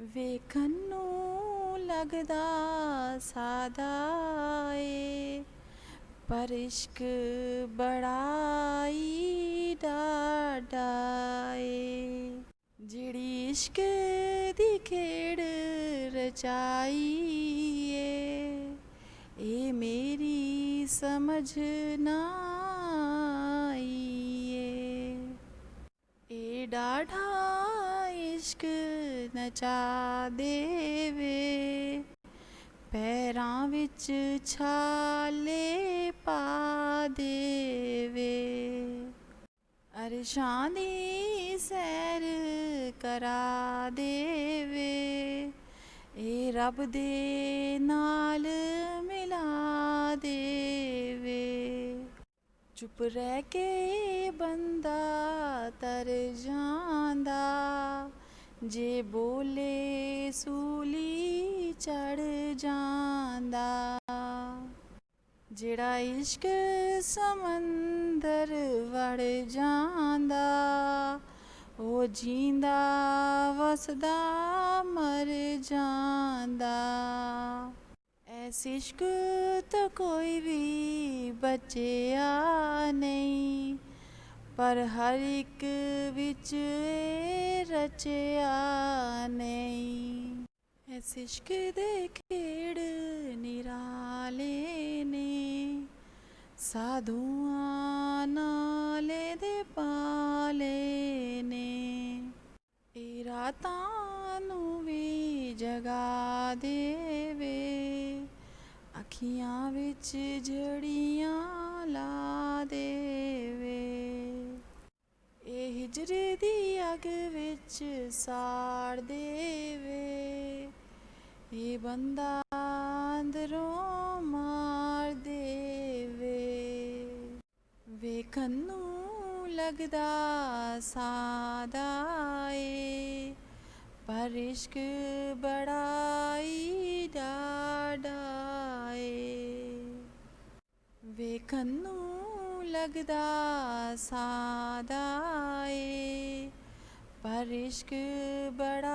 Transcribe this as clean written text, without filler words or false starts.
ਵੇਖਣ ਨੂੰ ਲੱਗਦਾ ਸਾਦਾ ਏ, ਪਰ ਇਸ਼ਕ ਬੜਾ ਈ ਡਾਢਾ ਏ। ਜਿਹੜੀ ਇਸ਼ਕ ਦੀ ਖੇਡ ਰਚਾਈ ਏ, ਇਹ ਮੇਰੀ ਸਮਝ ਨਾ ਆਈ ਏ। ਇਹ ਡਾਢਾ ਇਸ਼ਕ ਨਚਾ ਦੇਵੇ, ਪੈਰਾਂ ਵਿੱਚ ਛਾਲੇ ਪਾ ਦੇਵੇ। ਅਰਸ਼ਾਂ ਦੀ ਸੈਰ ਕਰਾ ਦੇਵੇ, ਇਹ ਰੱਬ ਦੇ ਨਾਲ ਮਿਲਾ ਦੇਵੇ। ਚੁੱਪ ਰਹਿ ਕੇ ਬੰਦਾ ਤਰ ਜਾਂਦਾ, ਜੇ ਬੋਲੇ ਸੂਲੀ ਚੜ ਜਾਂਦਾ। ਜਿਹੜਾ ਇਸ਼ਕ ਸਮੁੰਦਰ ਵੜ ਜਾਂਦਾ, ਉਹ ਜੀਂਦਾ ਵਸਦਾ ਮਰ ਜਾਂਦਾ। ਐਸ ਇਸ਼ਕ ਤੋਂ ਕੋਈ ਵੀ ਬਚਿਆ ਨਹੀਂ, ਪਰ ਹਰ ਇੱਕ ਵਿੱਚ ਇਹ ਰਚਿਆ ਨਹੀਂ। ਐਸ ਇਸ਼ਕ ਦੇ ਖੇੜ ਨਿਰਾਲੇ ਨੇ, ਸਾਧੂਆਂ ਨਾਲੇ ਦੇ ਪਾਲੇ ਨੇ। ਇਹ ਰਾਤਾਂ ਨੂੰ ਵੀ ਜਗਾ ਦੇਵੇ, ਅੱਖੀਆਂ ਵਿੱਚ ਜੜੀਆਂ ਲਾ ਦੇਵੇ। ਇਹ ਹਿਜਰ ਦੀ ਅੱਗ ਵਿੱਚ ਸਾੜ ਦੇਵੇ, ਇਹ ਬੰਦਾ ਅੰਦਰੋਂ ਮਾਰ ਦੇਵੇ। ਵੇਖਣ ਨੂੰ ਲੱਗਦਾ ਸਾਦਾ ਏ, ਪਰ ਇਸ਼ਕ ਬੜਾ ਈ ਡਾਢਾ ਏ। ਵੇਖਣ ਨੂੰ ਲੱਗਦਾ ਸਾਦਾ ਏ, ਪਰ ਇਸ਼ਕ ਬੜਾ